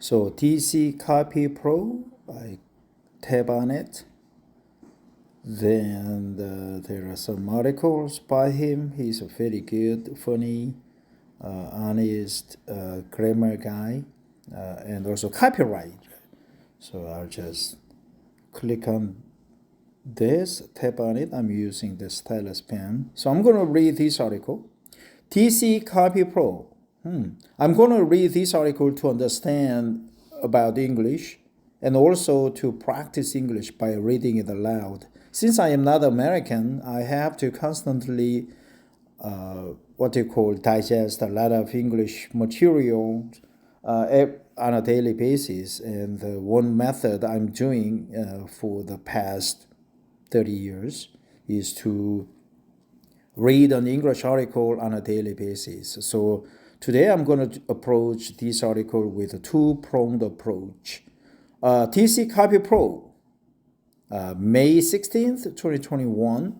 So DC Copy Pro, I tap on it. Then there are some articles by him. He's a very good, funny, honest grammar guy, and also copyright. So I'll just click on this, tap on it. I'm using the stylus pen. So I'm going to read this article. TC Copy Pro. I'm going to read this article to understand about English and also to practice English by reading it aloud. Since I am not American, I have to constantly digest a lot of English material on a daily basis. And one method I'm doing for the past 30 years is to read an English article on a daily basis. So today I'm going to approach this article with a two-pronged approach. TC Copy Pro, May 16th, 2021.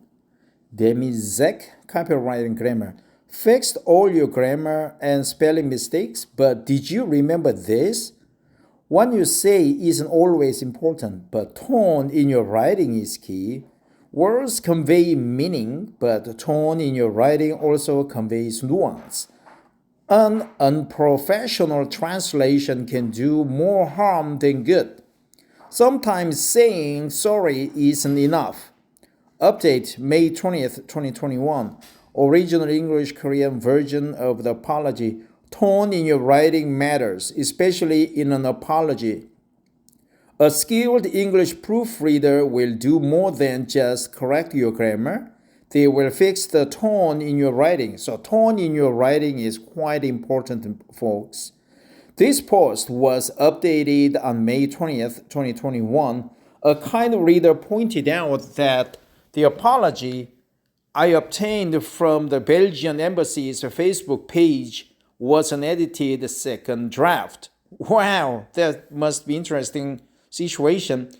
Demizek Copywriting Grammar. Fixed all your grammar and spelling mistakes, but did you remember this? What you say isn't always important, but tone in your writing is key. Words convey meaning, but tone in your writing also conveys nuance. An unprofessional translation can do more harm than good. Sometimes saying sorry isn't enough. Update May 20th, 2021. Original English Korean version of the apology. Tone in your writing matters, especially in an apology. A skilled English proofreader will do more than just correct your grammar. They will fix the tone in your writing. So tone in your writing is quite important, folks. This post was updated on May 20th, 2021. A kind reader pointed out that the apology I obtained from the Belgian embassy's Facebook page was an edited second draft. Wow, that must be interesting situation.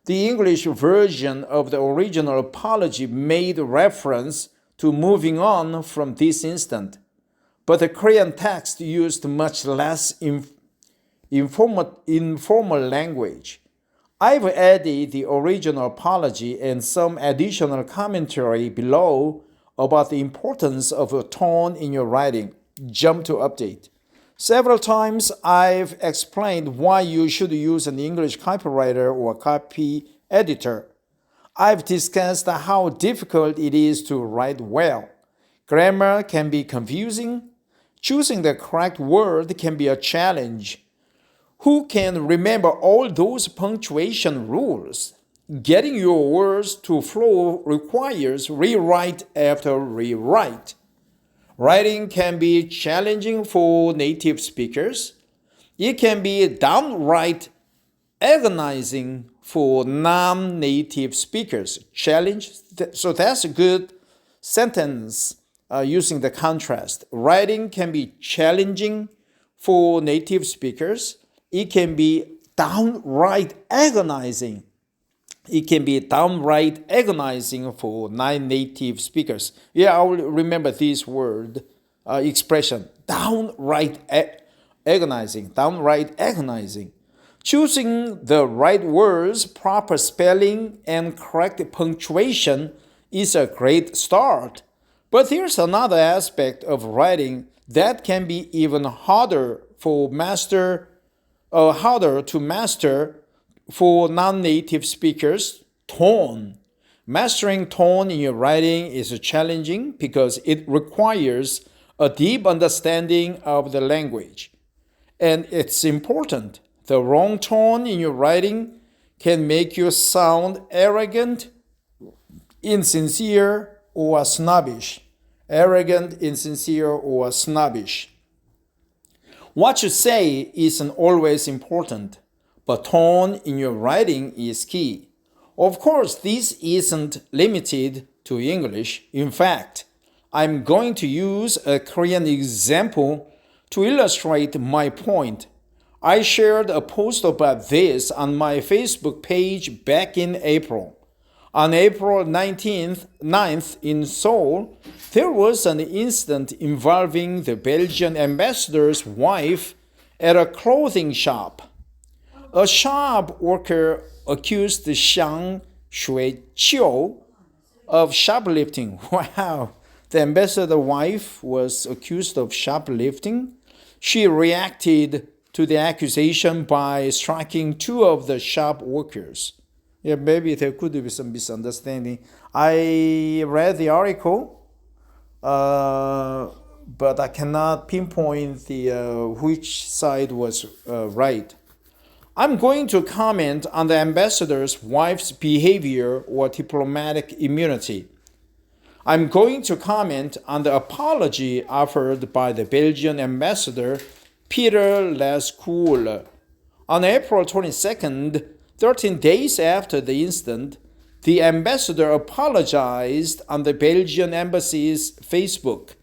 The English version of the original apology made reference to moving on from this instant, but the Korean text used much less informal language. I've added the original apology and some additional commentary below about the importance of a tone in your writing. Jump to update. Several times I've explained why you should use an English copywriter or copy editor. I've discussed how difficult it is to write well. Grammar can be confusing. Choosing the correct word can be a challenge. Who can remember all those punctuation rules? Getting your words to flow requires rewrite after rewrite. Writing can be challenging for native speakers. It can be downright agonizing for non-native speakers. So that's a good sentence using the contrast. Writing can be challenging for native speakers. It can be downright agonizing. It can be downright agonizing for non-native speakers. Yeah, I will remember this word, expression, downright agonizing, downright agonizing. Choosing the right words, proper spelling, and correct punctuation is a great start. But there's another aspect of writing that can be even harder to master for non-native speakers: tone. Mastering tone in your writing is challenging because it requires a deep understanding of the language. And it's important. The wrong tone in your writing can make you sound arrogant, insincere, or snobbish. Arrogant, insincere, or snobbish. What you say isn't always important, but tone in your writing is key. Of course, this isn't limited to English. In fact, I'm going to use a Korean example to illustrate my point. I shared a post about this on my Facebook page back in April. On April 9th in Seoul, there was an incident involving the Belgian ambassador's wife at a clothing shop. A shop worker accused Xiang Shuiqiu of shoplifting. Wow. The ambassador's wife was accused of shoplifting. She reacted to the accusation by striking two of the shop workers. Yeah, maybe there could be some misunderstanding. I read the article, but I cannot pinpoint which side was right. I'm going to comment on the ambassador's wife's behavior or diplomatic immunity. I'm going to comment on the apology offered by the Belgian ambassador, Peter Lescoul. On April 22nd, 13 days after the incident, the ambassador apologized on the Belgian embassy's Facebook.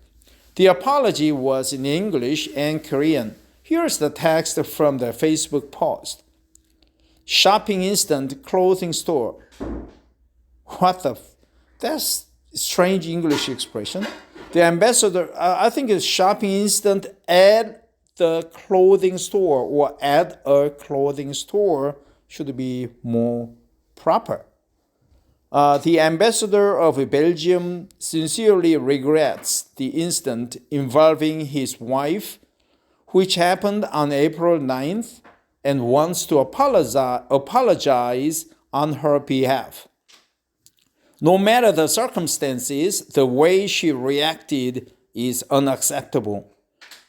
The apology was in English and Korean. Here's the text from the Facebook post. Shopping incident, clothing store. What the that's strange English expression. The ambassador, I think it's shopping incident at the clothing store or at a clothing store should be more proper. The ambassador of Belgium sincerely regrets the incident involving his wife, which happened on April 9th, and wants to apologize on her behalf. No matter the circumstances, the way she reacted is unacceptable.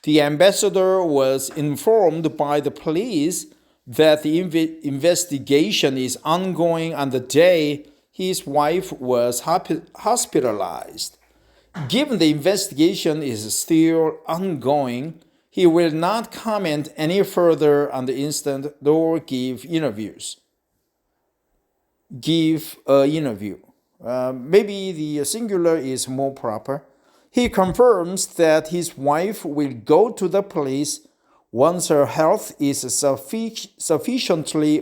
The ambassador was informed by the police that the investigation is ongoing on the day his wife was hospitalized. Given the investigation is still ongoing, he will not comment any further on the incident nor give interviews. Maybe the singular is more proper. He confirms that his wife will go to the police once her health is sufficiently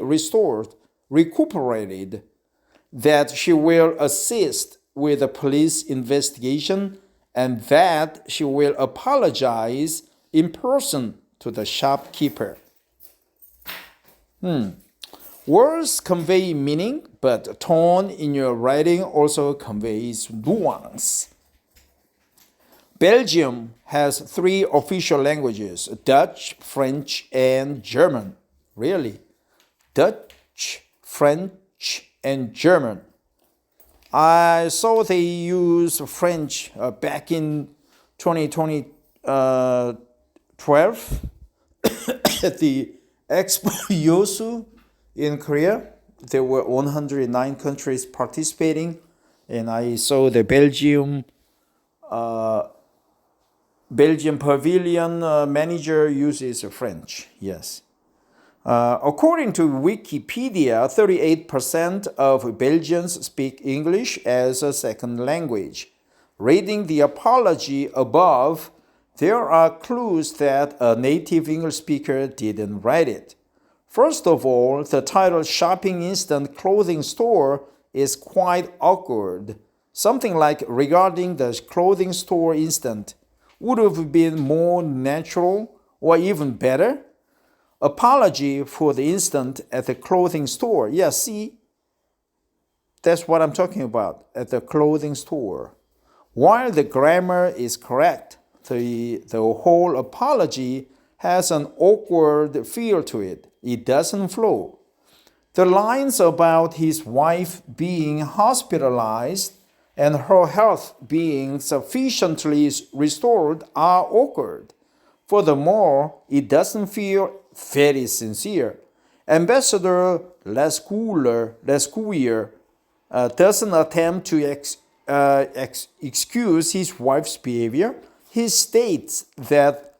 recuperated, that she will assist with the police investigation, and that she will apologize in person to the shopkeeper. Words convey meaning, but tone in your writing also conveys nuance. Belgium has 3 official languages, Dutch, French, and German. Really? Dutch, French, and German. I saw they use French back in 2012 at the Expo Yosu in Korea. There were 109 countries participating, and I saw the Belgium pavilion manager uses French. Yes. According to Wikipedia, 38% of Belgians speak English as a second language. Reading the apology above, there are clues that a native English speaker didn't write it. First of all, the title Shopping Instant Clothing Store is quite awkward. Something like regarding the clothing store instant would have been more natural or even better. Apology for the instant at the clothing store. Yeah, see, that's what I'm talking about, at the clothing store. While the grammar is correct, the whole apology has an awkward feel to it. It doesn't flow. The lines about his wife being hospitalized and her health being sufficiently restored are awkward. Furthermore, it doesn't feel very sincere. Ambassador Lescoul doesn't attempt to excuse his wife's behavior. He states that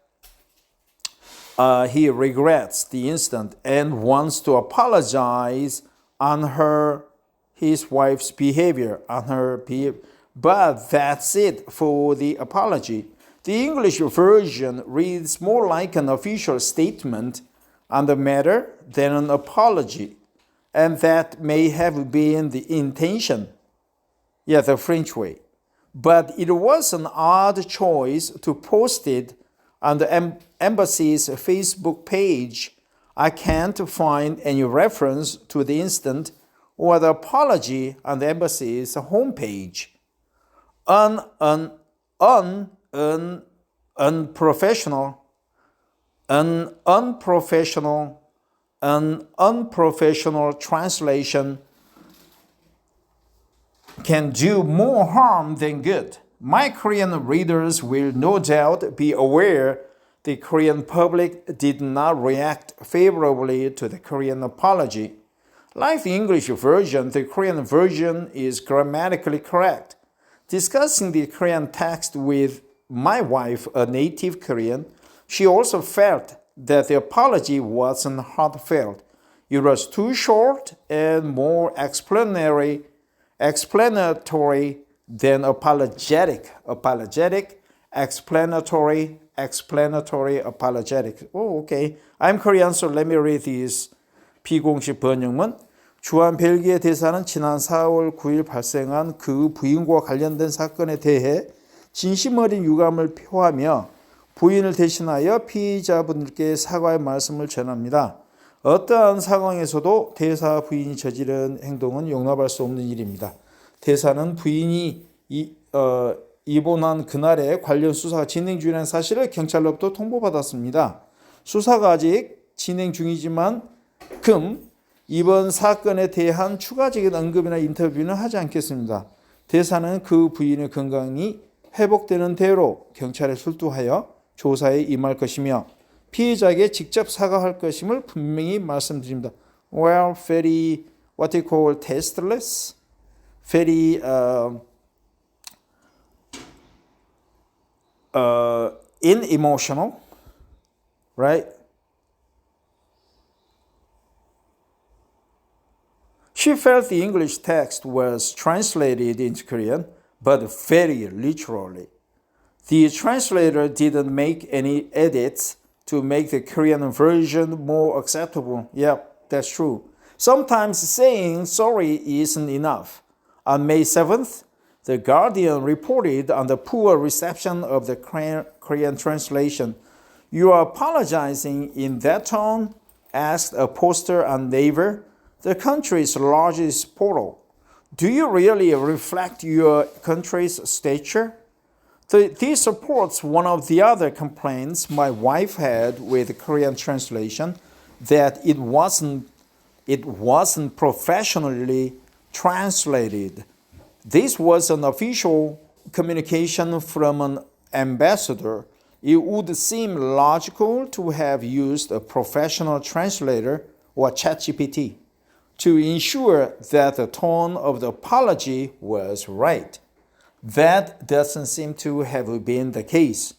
he regrets the incident and wants to apologize on his wife's behavior, But that's it for the apology. The English version reads more like an official statement on the matter than an apology, and that may have been the intention. Yeah, the French way. But it was an odd choice to post it on the embassy's Facebook page I can't find any reference to the incident or the apology on the embassy's homepage. Unprofessional translation can do more harm than good. My Korean readers will no doubt be aware the Korean public did not react favorably to the Korean apology. Like the English version, the Korean version is grammatically correct. Discussing the Korean text with my wife, a native Korean, she also felt that the apology wasn't heartfelt. It was too short and more explanatory than apologetic. Explanatory, apologetic. Oh, okay. I'm Korean, so let me read this 비공식 번역문. 주한 벨기에 대사는 지난 4월 9일 발생한 그 부인과 관련된 사건에 대해 진심 어린 유감을 표하며 부인을 대신하여 피의자분들께 사과의 말씀을 전합니다. 어떠한 상황에서도 대사 부인이 저지른 행동은 용납할 수 없는 일입니다. 대사는 부인이 입원한 그날에 관련 수사가 진행 중이라는 사실을 경찰로부터 통보받았습니다. 수사가 아직 진행 중이지만 이번 사건에 대한 추가적인 언급이나 인터뷰는 하지 않겠습니다. 대사는 그 부인의 건강이 회복되는 대로 경찰에 출두하여 조사에 임할 것이며 피해자에게 직접 사과할 것임을 분명히 말씀드립니다. Well, very what they call tasteless, very unemotional, right? She felt the English text was translated into Korean, but very literally. The translator didn't make any edits to make the Korean version more acceptable. Yep, that's true. Sometimes saying sorry isn't enough. On May 7th, The Guardian reported on the poor reception of the Korean translation. You are apologizing in that tone? Asked a poster on Naver, the country's largest portal. Do you really reflect your country's stature? This supports one of the other complaints my wife had with the Korean translation, that it wasn't professionally translated. This was an official communication from an ambassador. It would seem logical to have used a professional translator or ChatGPT to ensure that the tone of the apology was right. That doesn't seem to have been the case.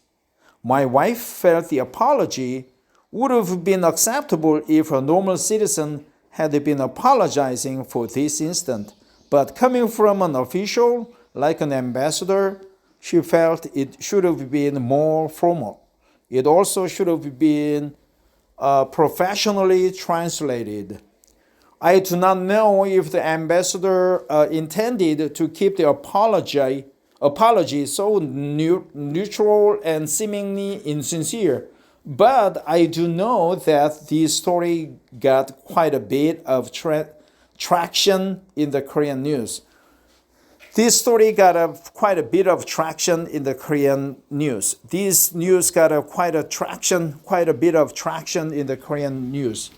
My wife felt the apology would have been acceptable if a normal citizen had been apologizing for this incident. But coming from an official, like an ambassador, she felt it should have been more formal. It also should have been professionally translated. I do not know if the ambassador intended to keep the apology so neutral and seemingly insincere, but I do know that the story got quite a bit of traction in the Korean news. This story got quite a bit of traction in the Korean news. This news got quite a bit of traction in the Korean news.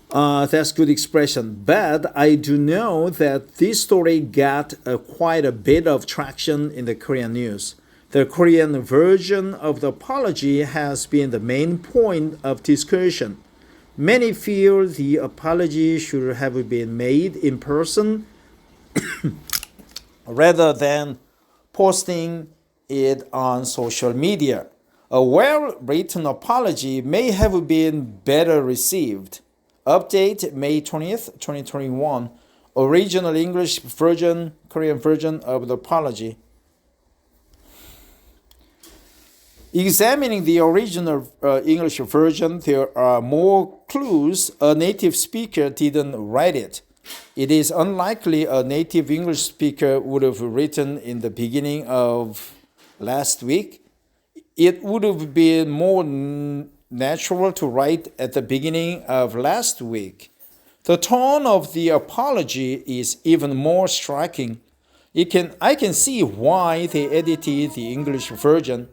That's good expression. But I do know that this story got quite a bit of traction in the Korean news. The Korean version of the apology has been the main point of discussion. Many feel the apology should have been made in person rather than posting it on social media. A well-written apology may have been better received. Update May 20th, 2021. Original English version, Korean version of the apology. Examining the original English version, there are more clues a native speaker didn't write it. It is unlikely a native English speaker would have written in the beginning of last week. It would have been more natural to write at the beginning of last week. The tone of the apology is even more striking. I can see why they edited the English version.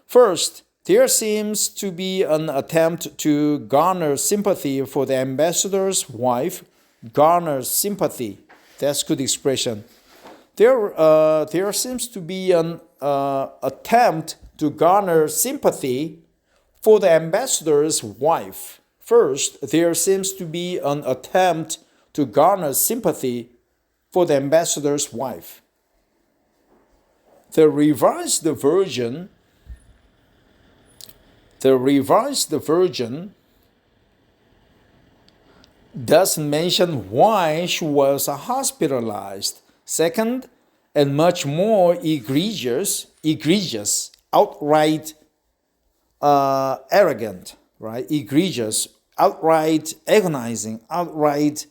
First, there seems to be an attempt to garner sympathy for the ambassador's wife. Garner sympathy. That's good expression. There seems to be an attempt to garner sympathy for the ambassador's wife. First, there seems to be an attempt to garner sympathy for the ambassador's wife. The revised version doesn't mention why she was hospitalized. Second, and much more egregious, outright arrogant, right? Egregious, outright agonizing, outright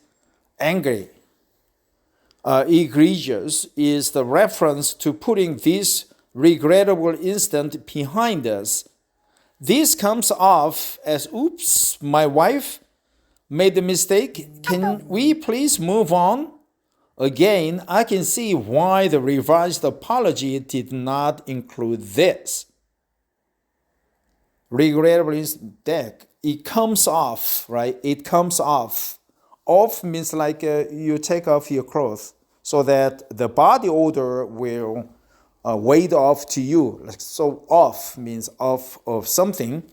angry. Egregious is the reference to putting this regrettable incident behind us. This comes off as, oops, my wife made a mistake. Can we please move on? Again, I can see why the revised apology did not include this. Regrettable incident, it comes off, right? It comes off. Off means like you take off your clothes so that the body odor will wade off to you. So off means off of something.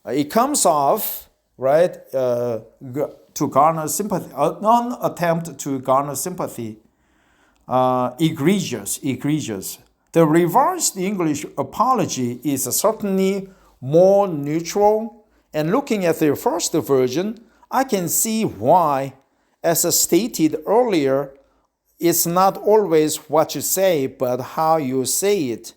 It comes off, right, to garner sympathy. Non-attempt to garner sympathy. Egregious. The revised English apology is certainly more neutral. And looking at the first version, I can see why, as stated earlier, it's not always what you say, but how you say it.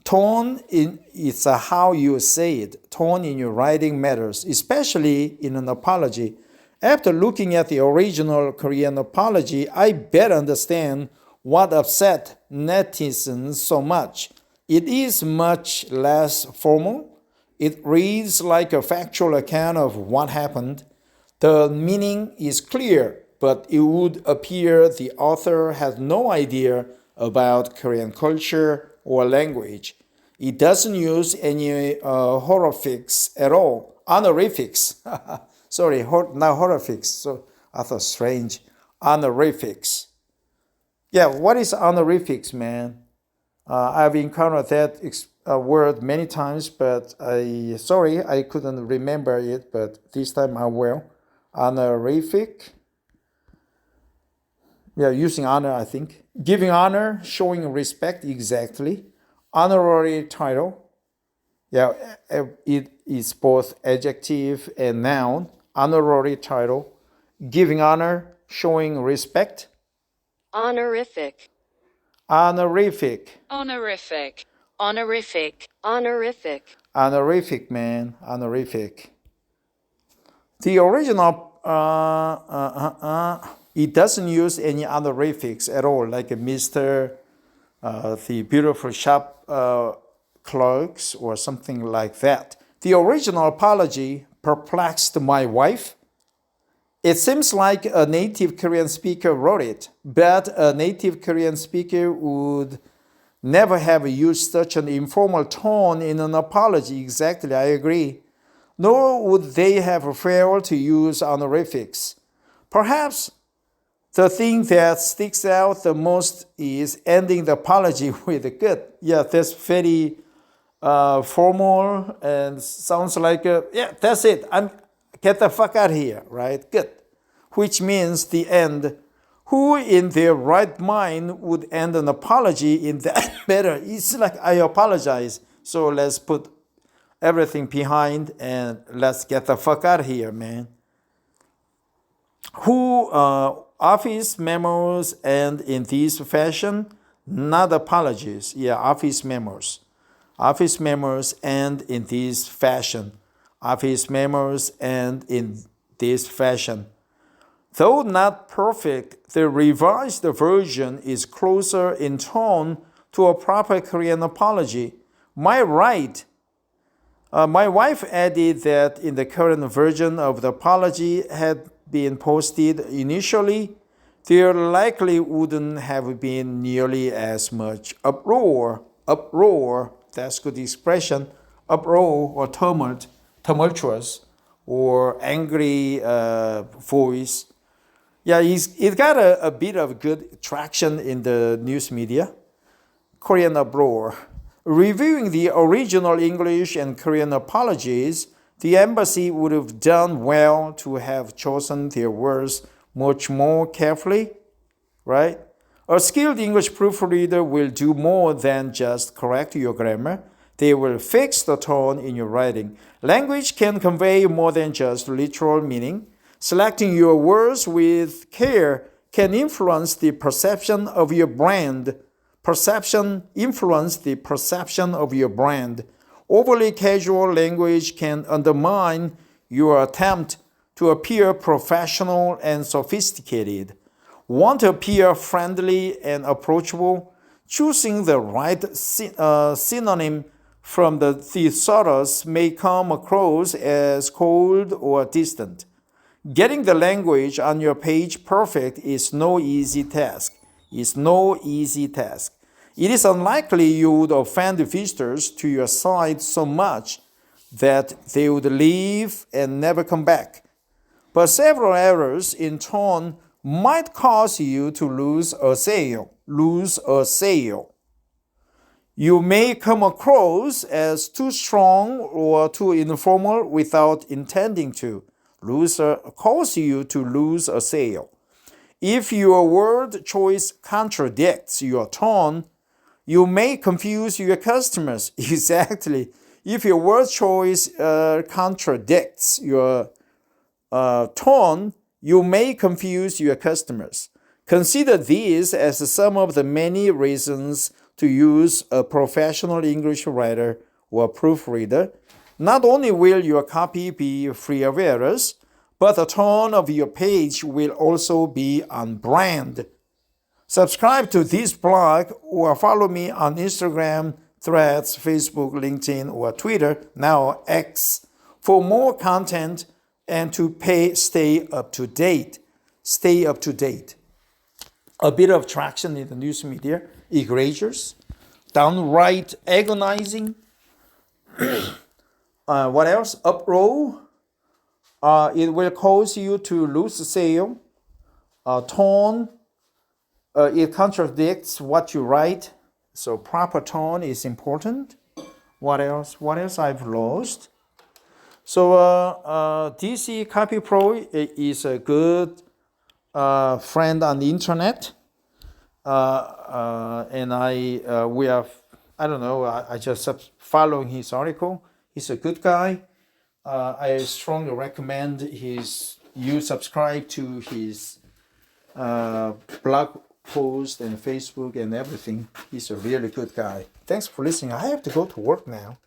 Tone it's how you say it. Tone in your writing matters, especially in an apology. After looking at the original Korean apology, I better understand what upset netizens so much. It is much less formal. It reads like a factual account of what happened. The meaning is clear, but it would appear the author has no idea about Korean culture or language. It doesn't use any honorifics at all. Honorifics. Sorry, not honorifics. So I thought strange. Honorifics. Yeah, what is honorifics, man? I've encountered that word many times, but I couldn't remember it, but this time I will. Honorific. Yeah, using honor, I think. Giving honor, showing respect, exactly. Honorary title. Yeah, it is both adjective and noun. Honorary title. Giving honor, showing respect. Honorific. Honorific. Honorific. Honorific. Honorific. Honorific, man. Honorific. The original, it doesn't use any honorifics at all, like a Mr., the beautiful shop clerks or something like that. The original apology perplexed my wife. It seems like a native Korean speaker wrote it, but a native Korean speaker would never have used such an informal tone in an apology. Exactly, I agree. Nor would they have failed to use honorifics. Perhaps the thing that sticks out the most is ending the apology with a good. Yeah, that's very formal and sounds like, yeah, that's it. Get the fuck out of here, right? Good. Which means the end. Who in their right mind would end an apology in that manner? It's like, I apologize, so let's put everything behind and let's get the fuck out of here, man. Who office memos end in this fashion? Not apologies. Yeah, office memos. Office memos end in this fashion. Office memos end in this fashion. Though not perfect, the revised version is closer in tone to a proper Korean apology. My wife added that in the current version of the apology had been posted initially, there likely wouldn't have been nearly as much uproar, that's good expression, uproar or tumultuous or angry voice. Yeah, it got a bit of good traction in the news media. Korean uproar. Reviewing the original English and Korean apologies, the embassy would have done well to have chosen their words much more carefully, right? A skilled English proofreader will do more than just correct your grammar. They will fix the tone in your writing. Language can convey more than just literal meaning. Selecting your words with care can influence the perception of your brand. Perception influence the perception of your brand. Overly casual language can undermine your attempt to appear professional and sophisticated. Want to appear friendly and approachable? Choosing the right synonym from the thesaurus may come across as cold or distant. Getting the language on your page perfect is no easy task. It is unlikely you would offend visitors to your site so much that they would leave and never come back. But several errors in tone might cause you to lose a sale. You may come across as too strong or too informal without intending to. Cause you to lose a sale. If your word choice contradicts your tone, you may confuse your customers. Exactly. If your word choice contradicts your tone, you may confuse your customers. Consider these as some of the many reasons to use a professional English writer or proofreader. Not only will your copy be free of errors, but the tone of your page will also be on brand. Subscribe to this blog or follow me on Instagram, Threads, Facebook, LinkedIn, or Twitter, now X, for more content and to stay up to date. A bit of traction in the news media, egregious, downright agonizing. What else? Uproar. It will cause you to lose sale. Tone. It contradicts what you write. So proper tone is important. What else? I've lost. So DC Copy Pro is a good friend on the internet. And I just following his article. He's a good guy. I strongly recommend you subscribe to his blog post and Facebook and everything. He's a really good guy. Thanks for listening. I have to go to work now.